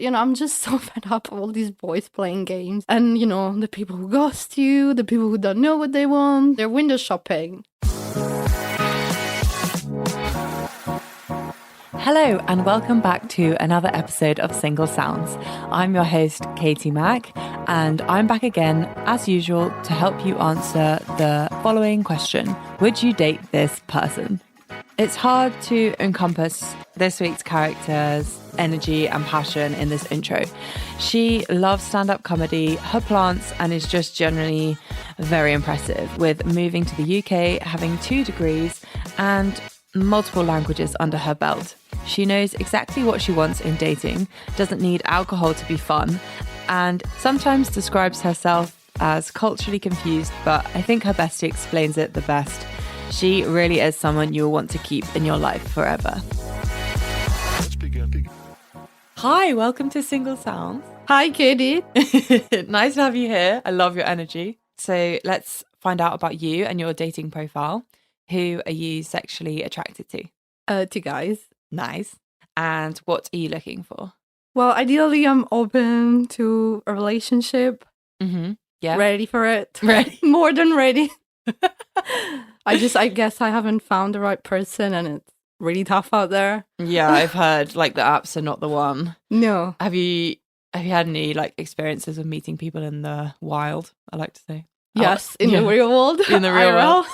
I'm just so fed up of all these boys playing games. And, the people who ghost you, the people who don't know what they want, they're window shopping. Hello and welcome back to another episode of Single Sounds. I'm your host, Katie Mack, and I'm back again, as usual, to help you answer the following question. Would you date this person? It's hard to encompass this week's character's energy and passion in this intro. She loves stand-up comedy, her plants, and is just generally very impressive, with moving to the UK, having 2 degrees, and multiple languages under her belt. She knows exactly what she wants in dating, doesn't need alcohol to be fun, and sometimes describes herself as culturally confused, but I think her bestie explains it the best. She really is someone you'll want to keep in your life forever. Let's begin. Hi, welcome to Single Sounds. Hi, Katie. Nice to have you here. I love your energy. So let's find out about you and your dating profile. Who are you sexually attracted to? To guys. Nice. And what are you looking for? Well, ideally, I'm open to a relationship. Mm-hmm. Yeah. Ready for it. Ready. More than ready. I guess I haven't found the right person and it's really tough out there. Yeah, I've heard like the apps are not the one. No. Have you had any like experiences of meeting people in the wild, I like to say? Yes, in the real world. In the real world.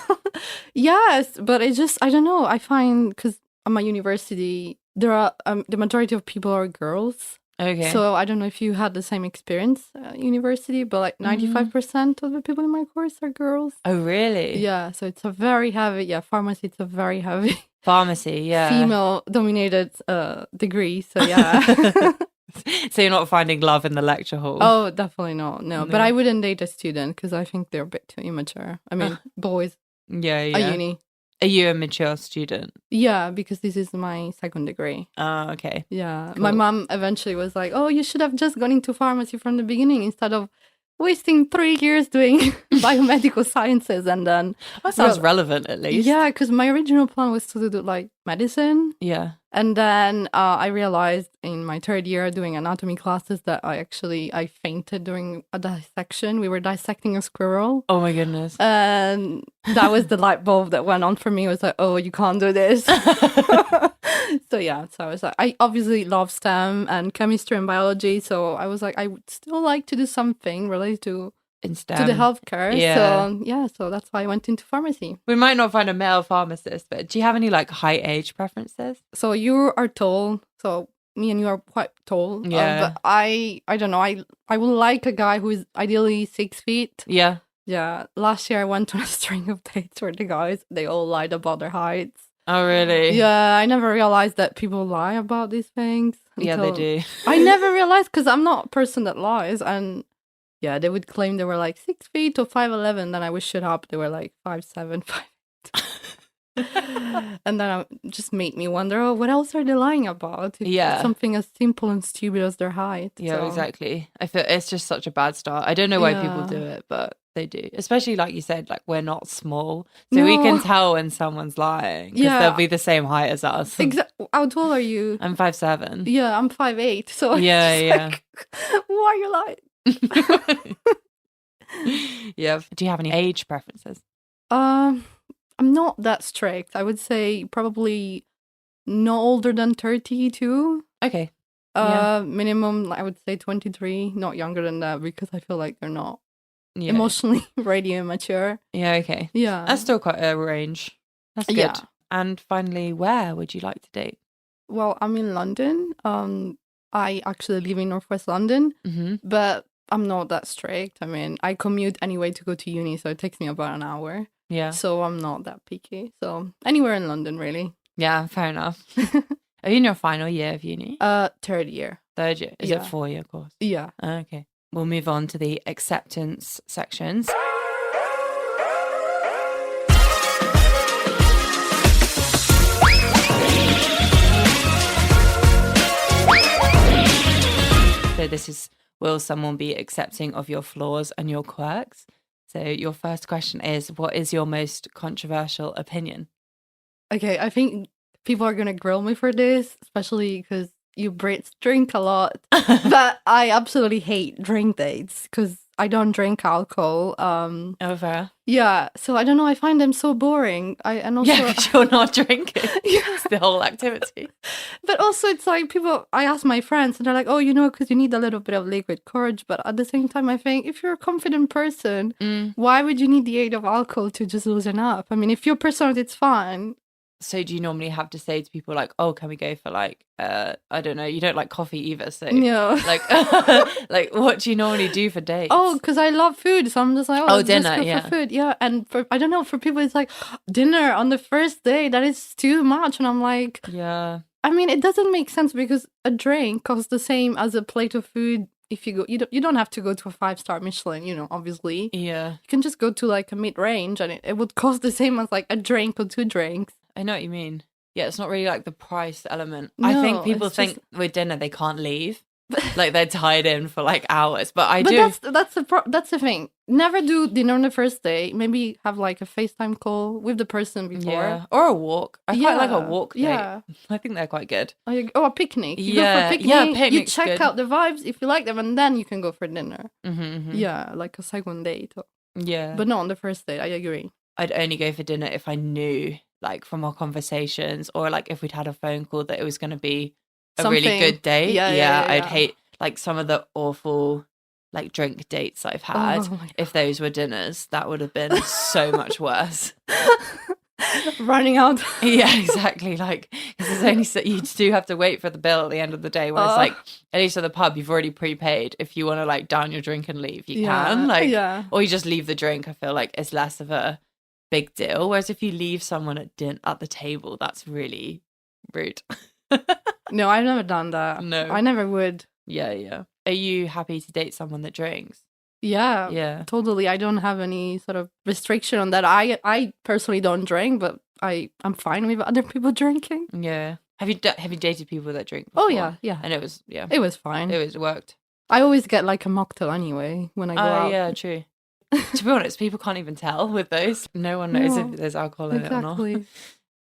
Yes, but it's just, I don't know. I find, because at my university, there are, the majority of people are girls. Okay. So I don't know if you had the same experience at university, but like 95% of the people in my course are girls. Oh, really? Yeah, so it's a very heavy, pharmacy, it's a very heavy Pharmacy, yeah. female-dominated degree, so yeah. So you're not finding love in the lecture hall? Oh, definitely not, no. But I wouldn't date a student because I think they're a bit too immature. I mean, boys Yeah. at uni. Are you a mature student? Yeah, because this is my second degree. Oh, okay. Yeah. Cool. My mom eventually was like, oh, you should have just gone into pharmacy from the beginning instead of wasting 3 years doing biomedical sciences and then... That sounds relevant, at least. Yeah, because my original plan was to do like medicine. Yeah. And then I realized in my 3rd year doing anatomy classes that I fainted during a dissection. We were dissecting a squirrel. Oh my goodness. And that was the light bulb that went on for me. It was like, oh, you can't do this. So I was like, I obviously love STEM and chemistry and biology. So I was like, I would still like to do something related to the healthcare. Yeah. So that's why I went into pharmacy. We might not find a male pharmacist, but do you have any like height age preferences? So you are tall. So me and you are quite tall. Yeah. But I don't know. I would like a guy who is ideally 6 feet. Yeah. Yeah. Last year I went on a string of dates where the guys, they all lied about their heights. Oh, really? Yeah. I never realized that people lie about these things. Yeah, they do. I never realized because I'm not a person that lies. And yeah, they would claim they were like 6 feet or 5'11". Then I would shut up. They were like 5'7", 5'8". And then it just made me wonder, oh, what else are they lying about? If something as simple and stupid as their height. Yeah, so. exactly. I feel it's just such a bad start. I don't know why people do it, but they do. Especially like you said, like we're not small. So we can tell when someone's lying because they'll be the same height as us. Exactly. How tall are you? I'm 5'7". Yeah, I'm 5'8". So yeah. Like, why are you lying? Yeah. Do you have any age preferences? I'm not that strict. I would say probably no older than 32. Okay. Minimum, I would say 23. Not younger than that because I feel like they're not emotionally ready and mature. Yeah. Okay. Yeah. That's still quite a range. That's good. Yeah. And finally, where would you like to date? Well, I'm in London. I actually live in Northwest London, but I'm not that strict. I mean, I commute anyway to go to uni, so it takes me about an hour. Yeah. So I'm not that picky. So anywhere in London, really. Yeah, fair enough. Are you in your final year of uni? 3rd year. 3rd year? Is it 4-year course? Yeah. Okay. We'll move on to the acceptance sections. So this is, will someone be accepting of your flaws and your quirks? So your first question is, what is your most controversial opinion? Okay, I think people are going to grill me for this, especially because you Brits drink a lot, but I absolutely hate drink dates because I don't drink alcohol. Over. Yeah, so I don't know. I find them so boring. And also, Yeah, because you're not drinking. Yeah. It's the whole activity. but also it's like people. I ask my friends, and they're like, "Oh, you know, because you need a little bit of liquid courage." But at the same time, I think if you're a confident person, why would you need the aid of alcohol to just loosen up? I mean, if you're personal, it's fine. So do you normally have to say to people like, oh, can we go for like, I don't know, you don't like coffee either. So No. like, like what do you normally do for dates? Oh, because I love food. So I'm just like, Oh, let's dinner, just go yeah. for food. Yeah. And I don't know, for people, it's like dinner on the first day. That is too much. And I'm like, Yeah. I mean, it doesn't make sense because a drink costs the same as a plate of food. If you go, you don't have to go to a 5-star Michelin, you know, obviously. Yeah. You can just go to like a mid-range and it would cost the same as like a drink or 2 drinks. I know what you mean. Yeah, it's not really like the price element. No, I think people it's think just- with dinner they can't leave. Like they're tied in for like hours. But I But do. that's the thing. Never do dinner on the first day. Maybe have like a FaceTime call with the person before. Yeah. Or a walk. I quite like a walk date. Yeah. I think they're quite good. Or a picnic. You Yeah, go for a picnic. yeah, You picnic's check good. out the vibes if you like them, and then you can go for dinner. Mm-hmm. Yeah, like a second date. Yeah. But not on the first date. I agree. I'd only go for dinner if I knew, like, from our conversations or like if we'd had a phone call that it was going to be a really Something. good date. Yeah. I'd hate like some of the awful like drink dates I've had. Oh my If those were dinners, that would have been so much worse. Running out. Yeah, exactly. Like, because there's only you do have to wait for the bill at the end of the day. Whereas, like, at least at the pub, you've already prepaid. If you want to like down your drink and leave, you can. Like, or you just leave the drink. I feel like it's less of a big deal. Whereas if you leave someone at the table, that's really rude. No, I've never done that. No. I never would. Yeah. Are you happy to date someone that drinks? Yeah, totally. I don't have any sort of restriction on that. I personally don't drink, but I'm fine with other people drinking. Yeah. Have you dated people that drink before? Oh yeah. And it was fine. It worked. I always get like a mocktail anyway when I go out. Yeah, true. To be honest, people can't even tell with those. No one knows No, if there's alcohol in it or not. Exactly.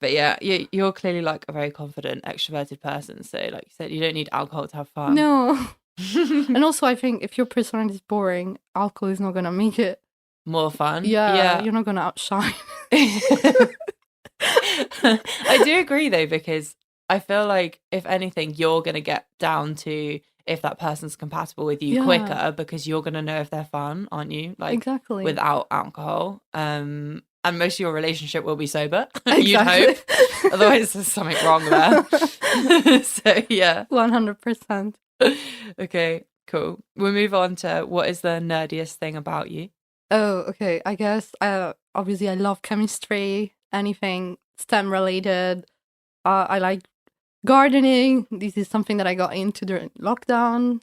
But yeah, you're clearly like a very confident, extroverted person. So like you said, you don't need alcohol to have fun. No. And also, I think if your personality is boring, alcohol is not going to make it more fun. Yeah. You're not going to outshine. I do agree though, because I feel like if anything, you're going to get down to if that person's compatible with you quicker, because you're going to know if they're fun, aren't you? Like, exactly. Without alcohol. And most of your relationship will be sober. Exactly. You'd hope. Otherwise there's something wrong there. So yeah. 100%. Okay, cool. We'll move on to what is the nerdiest thing about you? Oh, okay. I guess obviously I love chemistry, anything STEM related. I like gardening. This is something that I got into during lockdown.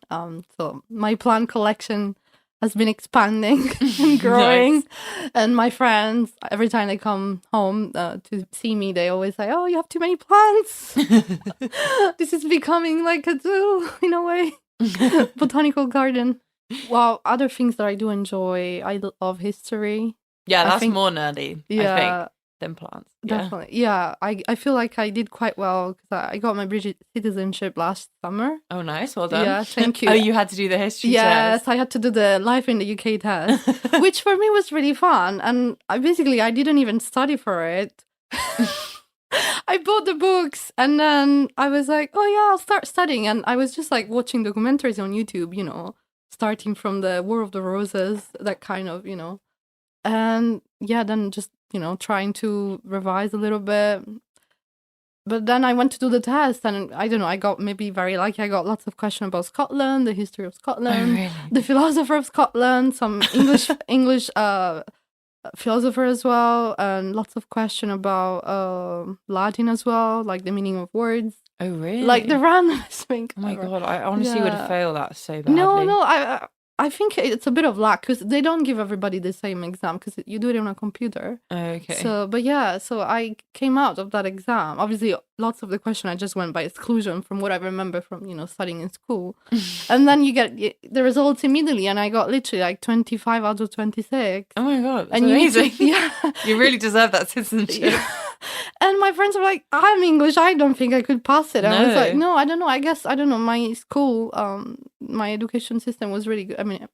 So my plant collection has been expanding and growing. Nice. And my friends, every time they come home to see me, they always say, "Oh, you have too many plants." This is becoming like a zoo in a way. Botanical garden. Well, other things that I do enjoy, I love history. Yeah, I that's think- more nerdy, I Yeah, think, than plants. Yeah. definitely. Yeah, I feel like I did quite well because I got my British citizenship last summer. Oh, nice. Well done. Yeah, thank you. Oh, you had to do the history Yes, test. I had to do the life in the UK test, which for me was really fun. And I didn't even study for it. I bought the books and then I was like, oh yeah, I'll start studying. And I was just like watching documentaries on YouTube, you know, starting from the War of the Roses, that kind of, you know. And yeah, then just, you know, trying to revise a little bit. But then I went to do the test and I don't know, I got maybe very lucky. I got lots of questions about Scotland, the history of Scotland, Oh, really? the philosopher of Scotland, some English philosopher as well, and lots of questions about Latin as well, like the meaning of words. Oh, really? Like the randomest thing. Oh my ever. God, I honestly would Yeah. fail that so badly. No, I think it's a bit of luck because they don't give everybody the same exam because you do it on a computer. Okay. So, but yeah, so I came out of that exam. Obviously, lots of the question I just went by exclusion from what I remember from, you know, studying in school. And then you get the results immediately, and I got literally like 25 out of 26. Oh my God, that's And you need to- amazing. yeah. You really deserve that citizenship. Yeah. And my friends were like, I'm English, I don't think I could pass it. I was like, No. no, I don't know. I guess, I don't know. My school, my education system was really good. I mean,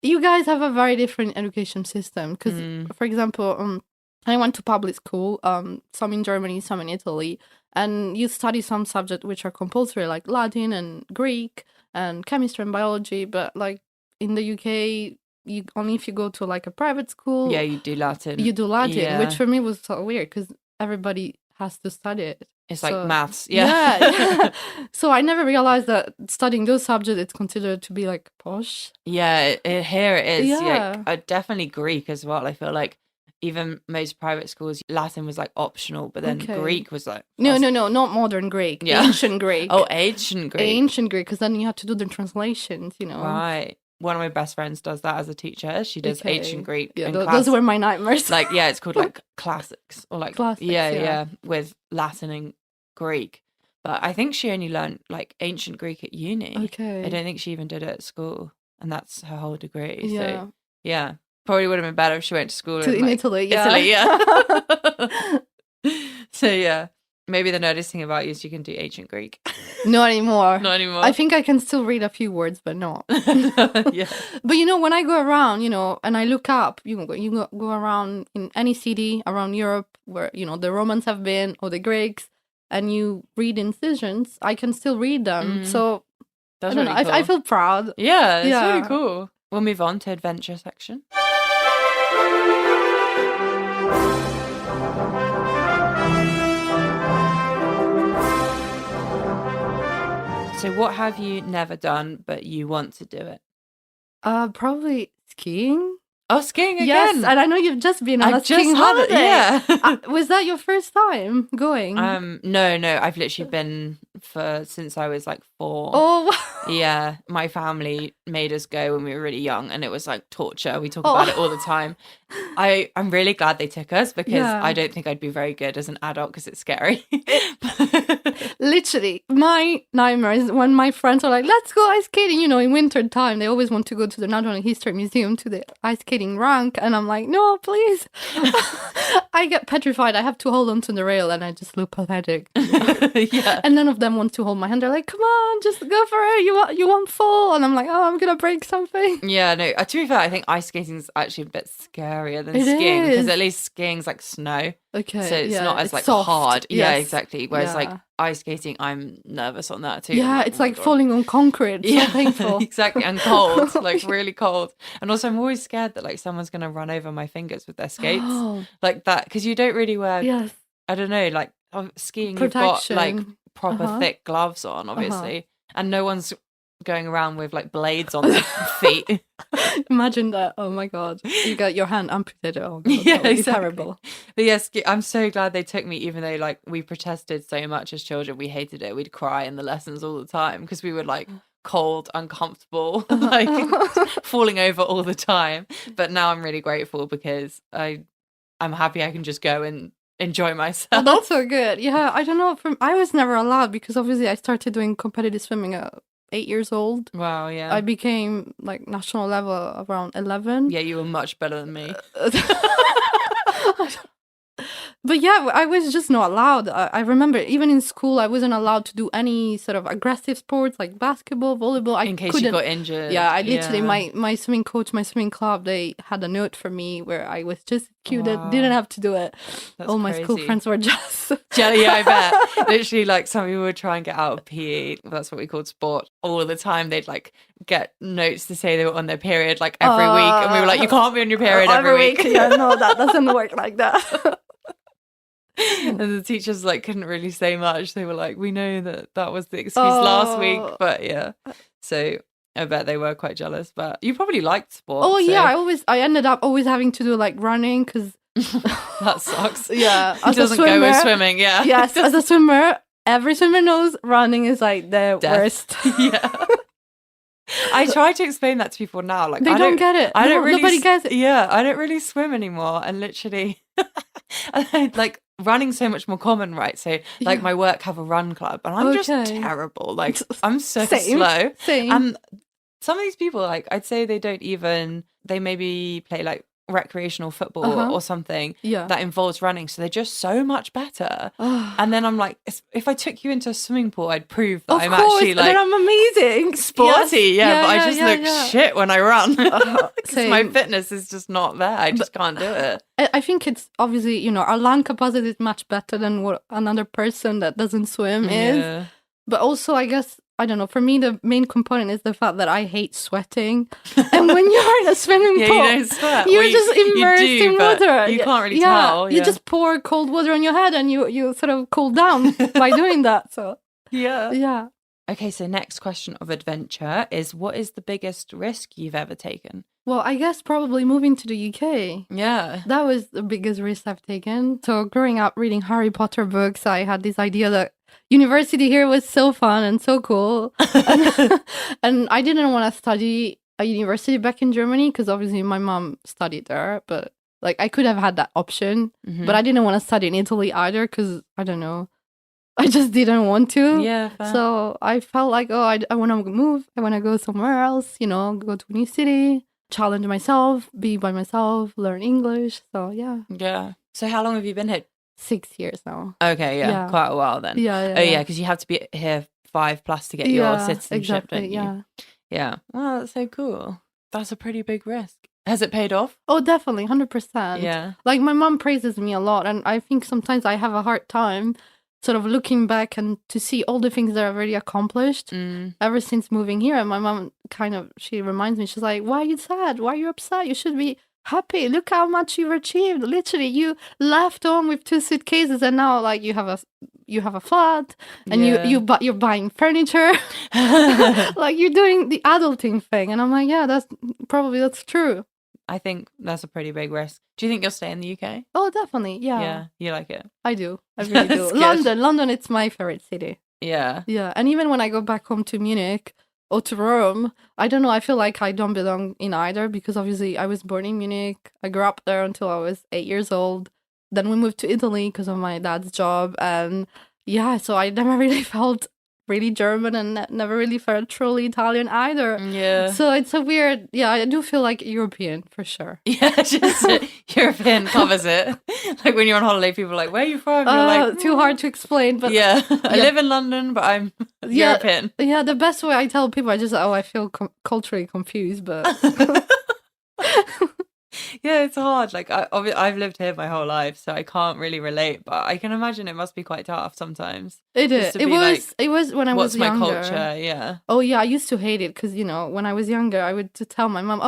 you guys have a very different education system because, for example, I went to public school, some in Germany, some in Italy, and you study some subjects which are compulsory, like Latin and Greek and chemistry and biology. But like in the UK, you only if you go to like a private school, Yeah, you do Latin. you do Latin, Yeah. which for me was so weird because everybody has to study it. It's So- like maths. Yeah. So I never realized that studying those subjects it's considered to be like posh. Yeah, here it is. Yeah. Definitely Greek as well. I feel like even most private schools, Latin was like optional, but then Okay. Greek was like No, not modern Greek. Yeah. Ancient Greek. Oh, ancient Greek. Ancient Greek, because then you have to do the translations, you know. Right. One of my best friends does that as a teacher. She does Okay. ancient Greek. Yeah, in those class. were my nightmares. Like, yeah, it's called like classics or like Classics, yeah, yeah. with Latin and Greek. But I think she only learned like ancient Greek at uni. Okay. I don't think she even did it at school, and that's her whole degree. Yeah. So yeah, probably would have been better if she went to school in like, Italy, yeah. Italy, yeah. So yeah, maybe the nerdest thing about you is you can do ancient Greek. Not anymore. Not anymore. I think I can still read a few words, but not. Yeah. But you know, when I go around, you know, and I look up, you go around in any city around Europe where, you know, the Romans have been or the Greeks, and you read incisions, I can still read them. So That's I don't really know. cool. I feel proud. Yeah, it's Yeah. really cool. We'll move on to adventure section. So what have you never done but you want to do it? Probably skiing. Oh, skiing again. Yes, and I know you've just been on I a skiing just had it, holiday. yeah. Was that your first time going? No, I've literally been since I was like 4. Oh, Yeah, my family made us go when we were really young, and it was like torture. We talk about it all the time. I'm really glad they took us because Yeah. I don't think I'd be very good as an adult because it's scary. literally, my nightmare is when my friends are like, let's go ice skating. You know, in winter time, they always want to go to the Natural History Museum, to the ice skating rink. And I'm like, no, please. I get petrified. I have to hold on to the rail and I just look pathetic. Yeah. And none of them want to hold my hand. They're like, come on, just go for it. You won't fall. And I'm like, oh, I'm going to break something. Yeah, no, to be fair, I think ice skating is actually a bit scarier than It skiing because is. at least skiing's like snow. Okay. So it's yeah, not as it's like soft. hard. Yeah, Yes. exactly. Whereas like Yeah. ice skating, I'm nervous on that too. Yeah, I'm it's "Oh my like God." falling on concrete. It's so painful. Exactly, and cold, like really cold. And also, I'm always scared that like someone's gonna run over my fingers with their skates, Oh, like that, because you don't really wear. yes. I don't know, like skiing, you've got like Protection. proper Uh-huh. thick gloves on, obviously, and no one's going around with like blades on their feet. Imagine that. Oh my God. You got your hand amputated. Oh God, Yeah, that would be exactly. terrible. But yes, I'm so glad they took me, even though like we protested so much as children. We hated it. We'd cry in the lessons all the time because we were like cold, uncomfortable, like falling over all the time. But now I'm really grateful because I'm happy I can just go and enjoy myself. Oh, that's so good. Yeah, I don't know. I was never allowed because obviously I started doing competitive swimming at 8 years old. Wow, yeah. I became like national level around 11. Yeah, you were much better than me. But yeah, I was just not allowed. I remember even in school, I wasn't allowed to do any sort of aggressive sports like basketball, volleyball. I In case couldn't. you got injured. Yeah, I literally, Yeah. my swimming coach, my swimming club, they had a note for me where I was just excluded, Wow. didn't have to do it. That's All my school crazy. friends were just... Jelly, I bet. Literally, like some people would try and get out of PE. That's what we called sport. All the time, they'd like get notes to say they were on their period like every week, and we were like, "You can't be on your period every week." Yeah, no, that doesn't work like that. And the teachers like couldn't really say much. They were like, "We know that was the excuse last week," Oh. but yeah. So I bet they were quite jealous. But you probably liked sport. Oh so yeah, I ended up always having to do like running because that sucks. yeah, It as a doesn't go with swimmer- swimming. Yeah. yes, as a swimmer, every swimmer knows running is like the Death. worst. Yeah. I try to explain that to people now. Like They I don't get it. I No, don't really. nobody gets it. Yeah, I don't really swim anymore, and literally, like running's so much more common, right? So, like Yeah. my work have a run club, and I'm just Okay. terrible. Like I'm so Same. slow. Same. And some of these people, like I'd say, they don't even. They maybe play like recreational football Uh-huh. or something Yeah. that involves running. So they're just so much better. And then I'm like, if I took you into a swimming pool, I'd prove that Of I'm course, actually like then I'm amazing. sporty. Yes. But I just look shit when I run because my Same. fitness is just not there. I just can't do it. I think it's obviously, our lung capacity is much better than what another person that doesn't swim is. Yeah. But also, I guess, I don't know, for me, the main component is the fact that I hate sweating. And when you're in a swimming Yeah, pool, you don't sweat. you're Well, just immersed you do, in but water. you can't really tell. You Yeah. just pour cold water on your head and you sort of cool down by doing that. So, Yeah. yeah. Okay, so next question of adventure is, what is the biggest risk you've ever taken? Well, I guess probably moving to the UK. Yeah. That was the biggest risk I've taken. So growing up reading Harry Potter books, I had this idea that university here was so fun and so cool. And I didn't want to study a university back in Germany because obviously my mom studied there, but like I could have had that option, but I didn't want to study in Italy either because I don't know. I just didn't want to. Yeah, fair. So I felt like, I want to move. I want to go somewhere else, go to a new city, challenge myself, be by myself, learn English. So yeah. Yeah. So how long have you been here? 6 years now. Okay, yeah, Yeah. quite a while then. Yeah. Oh yeah, because you have to be here 5+ to get your citizenship, exactly, don't you? yeah. Yeah. Well, that's so cool. That's a pretty big risk. Has it paid off? Oh, definitely, 100%. Yeah. Like my mom praises me a lot, and I think sometimes I have a hard time sort of looking back and to see all the things that I've already accomplished ever since moving here. And my mom she reminds me, she's like, why are you sad? Why are you upset? You should be happy. Look how much you've achieved. Literally, you left home with 2 suitcases and now like you have a flat and you're buying furniture. Like you're doing the adulting thing. And I'm like, yeah, that's true. I think that's a pretty big risk. Do you think you'll stay in the UK? Oh, definitely. Yeah. Yeah, you like it? I do. I really do. That's good. London, it's my favorite city. Yeah. Yeah. And even when I go back home to Munich or to Rome, I don't know, I feel like I don't belong in either because obviously I was born in Munich. I grew up there until I was 8 years old. Then we moved to Italy because of my dad's job. And yeah, so I never really felt really German and never really felt truly Italian either. Yeah. So it's a weird, I do feel like European for sure. Yeah, just European covers it. Like when you're on holiday, people are like, where are you from? You're like, too hard to explain, but yeah, I live in London, but I'm European. Yeah, the best way I tell people, I just, I feel culturally confused, but... Yeah, it's hard. Like I've lived here my whole life, so I can't really relate. But I can imagine it must be quite tough sometimes. It is. It was when I was younger. What's my culture? Yeah. Oh yeah, I used to hate it because when I was younger, I would tell my mom,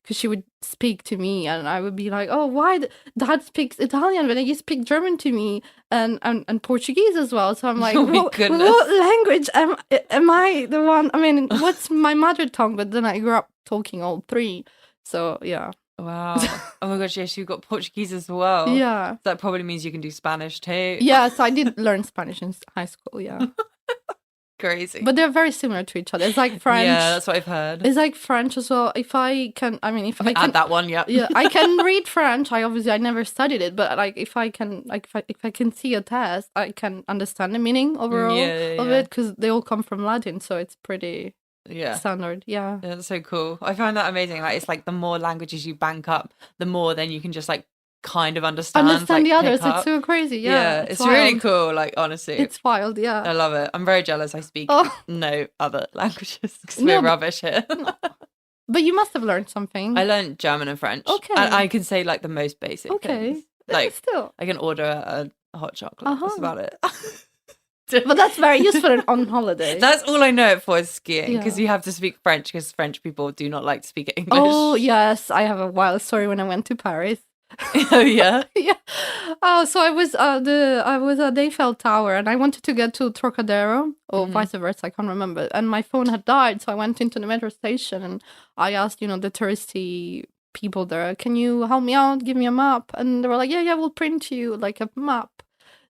because she would speak to me, and I would be like, oh, why Dad speaks Italian, but you speak German to me, and Portuguese as well. So I'm like, what language am I the one? I mean, what's my mother tongue? But then I grew up talking all three. So, yeah. Wow. Oh my gosh, yes, you've got Portuguese as well. Yeah. So that probably means you can do Spanish too. Yes, I did learn Spanish in high school, yeah. Crazy. But they're very similar to each other. It's like French. Yeah, that's what I've heard. It's like French as well. If I can add that one, yeah. Yeah, I can read French. I never studied it, but like if I can see a test, I can understand the meaning overall of it because they all come from Latin, so it's pretty standard. Yeah. That's so cool. I find that amazing. Like it's like the more languages you bank up, the more then you can just like kind of understand the others. It's so crazy. Yeah, it's really cool. Like honestly, it's wild. Yeah, I love it. I'm very jealous. I speak no other languages because No, we're rubbish here. But you must have learned something. I learned German and French. Okay, and I can say like the most basic. Okay, things. Like still, I can order a hot chocolate. That's about it. But that's very useful on holiday. That's all I know it for is skiing because you have to speak French because French people do not like to speak English. Oh yes, I have a wild story when I went to Paris. Oh yeah, yeah. Oh, so I was at the Eiffel Tower and I wanted to get to Trocadero or vice versa. I can't remember. And my phone had died, so I went into the metro station and I asked, the touristy people there, "Can you help me out? Give me a map?" And they were like, "Yeah, we'll print you like a map."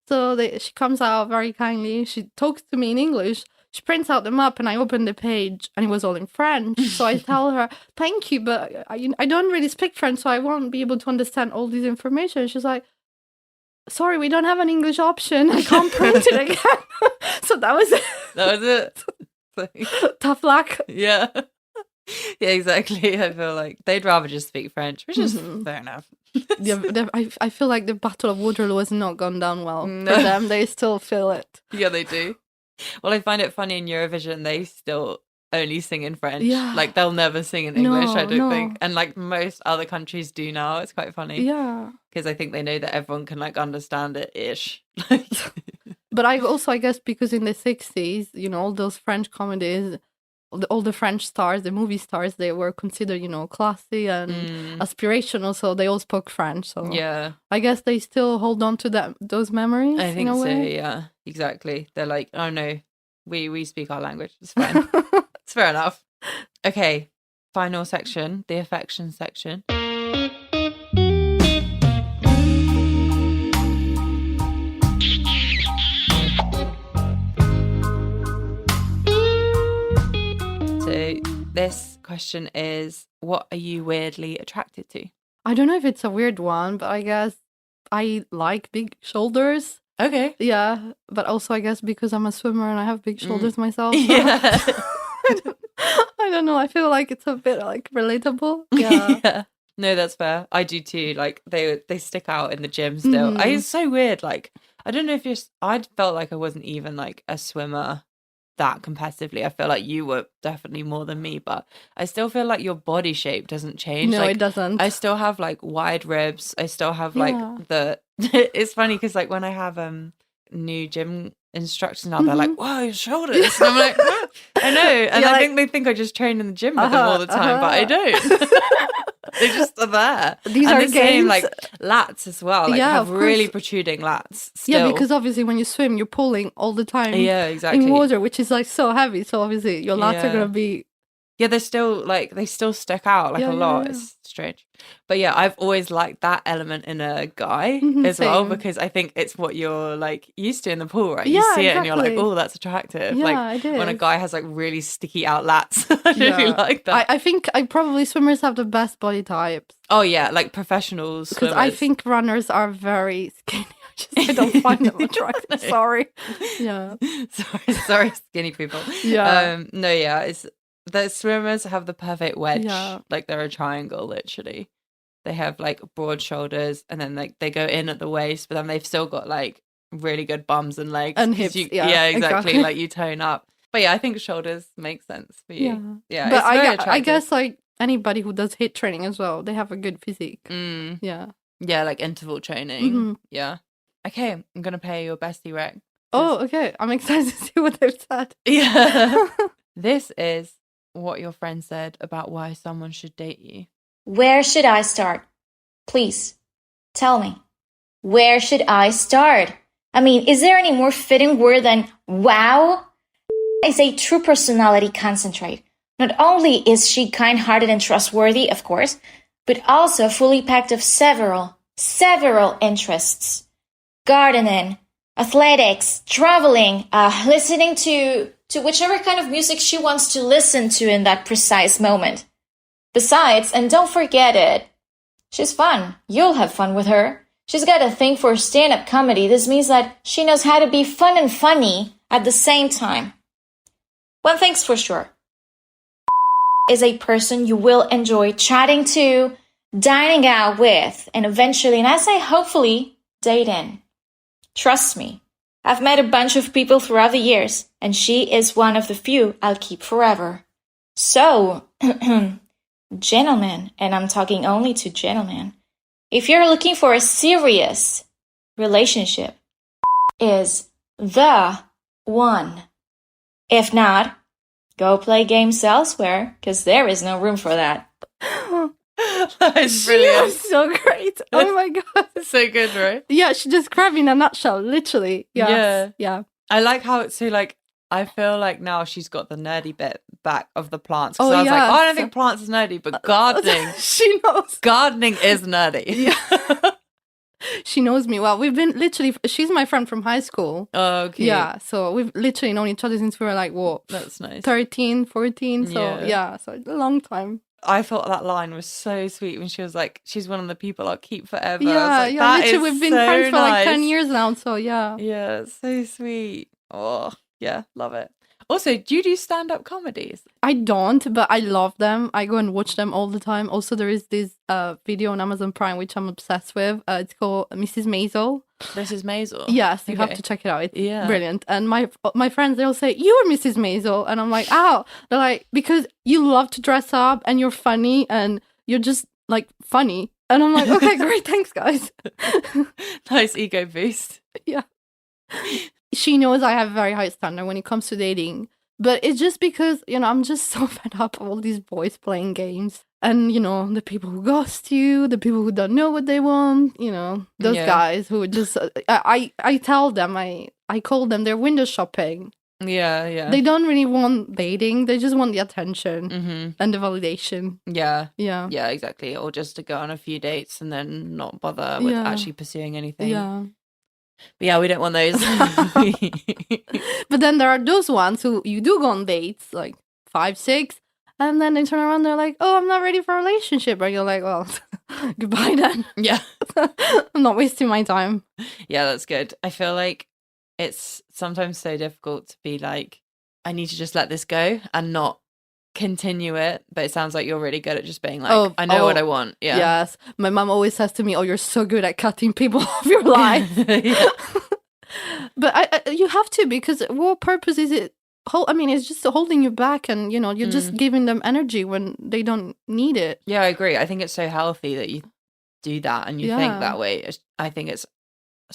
So she comes out very kindly. She talks to me in English. She prints out the map and I open the page and it was all in French. So I tell her, "Thank you, but I don't really speak French, so I won't be able to understand all this information." She's like, "Sorry, we don't have an English option. I can't print it again." So that was it. That was it. Tough luck. Yeah. Yeah, exactly. I feel like they'd rather just speak French, which is fair enough. I feel like the Battle of Waterloo has not gone down well No. for them. They still feel it. Yeah, they do. Well, I find it funny in Eurovision, they still only sing in French. Yeah. Like, they'll never sing in English, I don't No. think. And, like, most other countries do now. It's quite funny. Yeah. Because I think they know that everyone can, like, understand it-ish. But I guess because in the 60s, you know, all those French comedies, all the French stars, the movie stars, they were considered, you know, classy and aspirational, so they all spoke French. So Yeah. I guess they still hold on to those memories. I think in a so, way. yeah. Exactly. They're like, oh, no, we speak our language. It's fine. It's fair enough. Okay, final section, the affection section. So this question is, what are you weirdly attracted to? I don't know if it's a weird one, but I guess I like big shoulders. Okay. Yeah, but also I guess because I'm a swimmer and I have big shoulders myself. So Yeah. I don't know. I feel like it's a bit like relatable. Yeah. Yeah. No, that's fair. I do too. Like they stick out in the gym still. It's so weird. Like I don't know if I felt like I wasn't even like a swimmer that competitively. I feel like you were definitely more than me, but I still feel like your body shape doesn't change. No, like, it doesn't. I still have like wide ribs. I still have like Yeah. it's funny because like when I have new gym instructors now, they're like, "Whoa, your shoulders!" And I'm like, "Ah." I know, and You're I like, think they think I just train in the gym with them all the time, but I don't. They just are there. These and are the same, games. like lats as well. Like Yeah, have of really course. protruding lats. Still. Yeah, because obviously when you swim, you're pulling all the time. Yeah, exactly. In water, which is like so heavy. So obviously your lats are Yeah. gonna be. Yeah, they're still like they still stick out like Yeah, a lot. yeah. It's strange. But yeah, I've always liked that element in a guy Mhm, as well, same. because I think it's what you're like used to in the pool, right? You Yeah, see it and you're like, exactly. oh, that's attractive. Yeah, like it when a is. guy has like really sticky out lats. I really like that. I think probably swimmers have the best body types Oh yeah, like professional because swimmers. I think runners are very skinny. I don't find them attractive. Sorry. Yeah. sorry, skinny people. Yeah. No, yeah, it's the swimmers have the perfect wedge. Yeah. Like they're a triangle, literally. They have like broad shoulders, and then like they go in at the waist, but then they've still got like really good bums and legs And 'cause hips, yeah, yeah, exactly. exactly. Like you tone up. But yeah, I think shoulders make sense for you. Yeah, But it's very I attractive. guess like anybody who does HIIT training as well, they have a good physique. Mm, Yeah. yeah, like interval training. Mhm. Yeah. Okay, I'm gonna play your bestie rec. Oh, okay. I'm excited to see what they've said. Yeah. This is what your friend said about why someone should date you. Where should I start? Please, tell me. Where should I start? I mean, is there any more fitting word than wow? Is a true personality concentrate. Not only is she kind-hearted and trustworthy, of course, but also fully packed of several interests. Gardening, athletics, traveling, listening to whichever kind of music she wants to listen to in that precise moment. Besides, and don't forget it, she's fun. You'll have fun with her. She's got a thing for stand-up comedy. This means that she knows how to be fun and funny at the same time. One thing's for sure. Is a person you will enjoy chatting to, dining out with, and eventually, and I say hopefully, dating. Trust me, I've met a bunch of people throughout the years, and she is one of the few I'll keep forever. So, gentlemen, and I'm talking only to gentlemen, if you're looking for a serious relationship, is the one. If not, go play games elsewhere, because there is no room for that. That is She brilliant. was so great. Oh my god. So good, right? Yeah, she described me in a nutshell, literally. Yes. Yeah. I like how it's so like I feel like now she's got the nerdy bit back of the plants. Oh, I was like, yeah. oh, I don't think plants is nerdy, but gardening She knows. gardening is nerdy. Yeah. She knows me well. We've been literally, she's my friend from high school. Okay. Yeah. So we've literally known each other since we were like, what? That's nice. 13, 14. So Yeah. yeah, so a long time. I thought that line was so sweet when she was like, she's one of the people I'll keep forever. I was Yeah, like, yeah. that Literally, is we've been so friends for like 10 nice. years now. So yeah. Yeah, it's so sweet. Oh, yeah, love it. Also, do you do stand-up comedies? I don't, but I love them. I go and watch them all the time. Also, there is this video on Amazon Prime, which I'm obsessed with. It's called Mrs. Maisel. This is Maisel. Yes, you have Okay. to check it out. It's Yeah. brilliant. And my friends, they'll say, "You are Mrs. Maisel." And I'm like, "Ow." They're like, "Because you love to dress up and you're funny and you're just like funny." And I'm like, "Okay, great. Thanks, guys." Nice ego boost. Yeah. She knows I have a very high standard when it comes to dating. But it's just because, I'm just so fed up of all these boys playing games. And, the people who ghost you, the people who don't know what they want, those Yeah. guys who just, I tell them, I call them, they're window shopping. Yeah, yeah. They don't really want dating. They just want the attention Mm-hmm. and the validation. Yeah. Yeah. Yeah, exactly. Or just to go on a few dates and then not bother with Yeah. actually pursuing anything. Yeah. But yeah, we don't want those. But then there are those ones who you do go on dates, like 5, 6, and then they turn around, they're like, "Oh, I'm not ready for a relationship." And you're like, "Well, goodbye then." Yeah. I'm not wasting my time. Yeah, that's good. I feel like it's sometimes so difficult to be like, I need to just let this go and not continue it. But it sounds like you're really good at just being like, I know what I want. Yeah. Yes. My mom always says to me, "Oh, you're so good at cutting people off your life." Yeah. But you have to, because what purpose is it? It's just holding you back, and you're just giving them energy when they don't need it. Yeah, I agree. I think it's so healthy that you do that and you think Yeah. that way. I think it's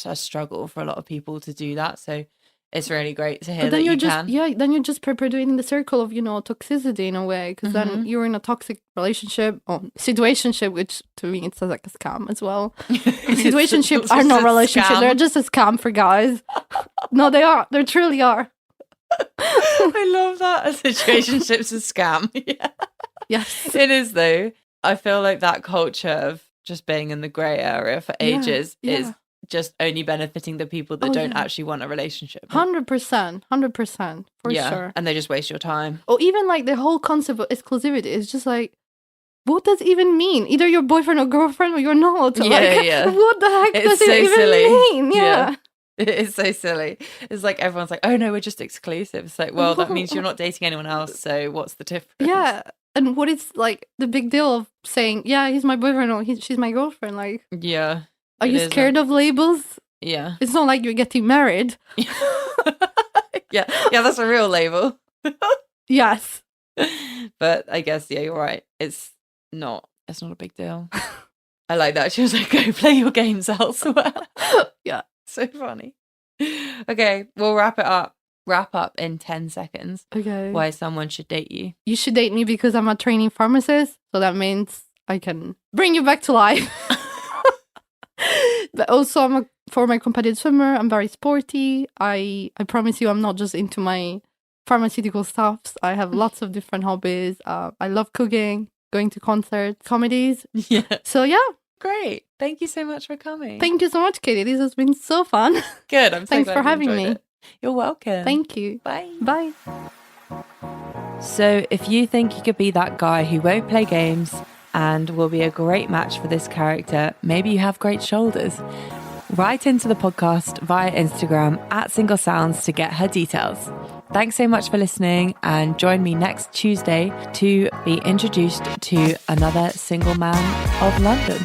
a struggle for a lot of people to do that. So it's really great to hear But then that you're you just can. then you're just perpetuating the circle of toxicity in a way, because then you're in a toxic relationship or situationship, which to me it sounds like a scam as well. Situationships It's are just not a relationships; scam. they're just a scam for guys. No, they are. They truly are. I love that. A situationship's a scam. Yeah. Yes. It is though. I feel like that culture of just being in the grey area for Yeah, ages yeah. is just only benefiting the people that Oh, don't yeah. actually want a relationship. 100%, for yeah. sure. And they just waste your time. Or even like the whole concept of exclusivity is just like, what does it even mean? Either you're boyfriend or girlfriend or you're not. Yeah, Like, yeah. what the heck It's does so it even silly. mean? Yeah. It is so silly. It's like everyone's like, "Oh no, we're just exclusive." It's like, well, that No. means you're not dating anyone else. So what's the difference? Yeah. And what is like the big deal of saying, "Yeah, he's my boyfriend" or she's my girlfriend? Like, Yeah. are It you is scared of labels? Yeah. It's not like you're getting married. Yeah. Yeah, that's a real label. Yes. But I guess, yeah, you're right. It's not a big deal. I like that. She was like, "Go play your games elsewhere." Yeah. So funny. Okay, we'll wrap up in 10 seconds. Okay. Why someone should date you. You should date me because I'm a trainee pharmacist. So that means I can bring you back to life. But also I'm a former competitive swimmer. I'm very sporty. I promise you I'm not just into my pharmaceutical stuffs. I have lots of different hobbies. I love cooking, going to concerts, comedies. Yeah. So yeah, Great. Thank you so much for coming. thank you so much, Katie. This has been so fun. Good. I'm so Thanks glad for you having enjoyed me. it. You're welcome. Thank you. Bye. Bye. So, if you think you could be that guy who won't play games and will be a great match for this character, maybe you have great shoulders. Write into the podcast via Instagram @SingleSounds to get her details. Thanks so much for listening, and join me next Tuesday to be introduced to another single man of London.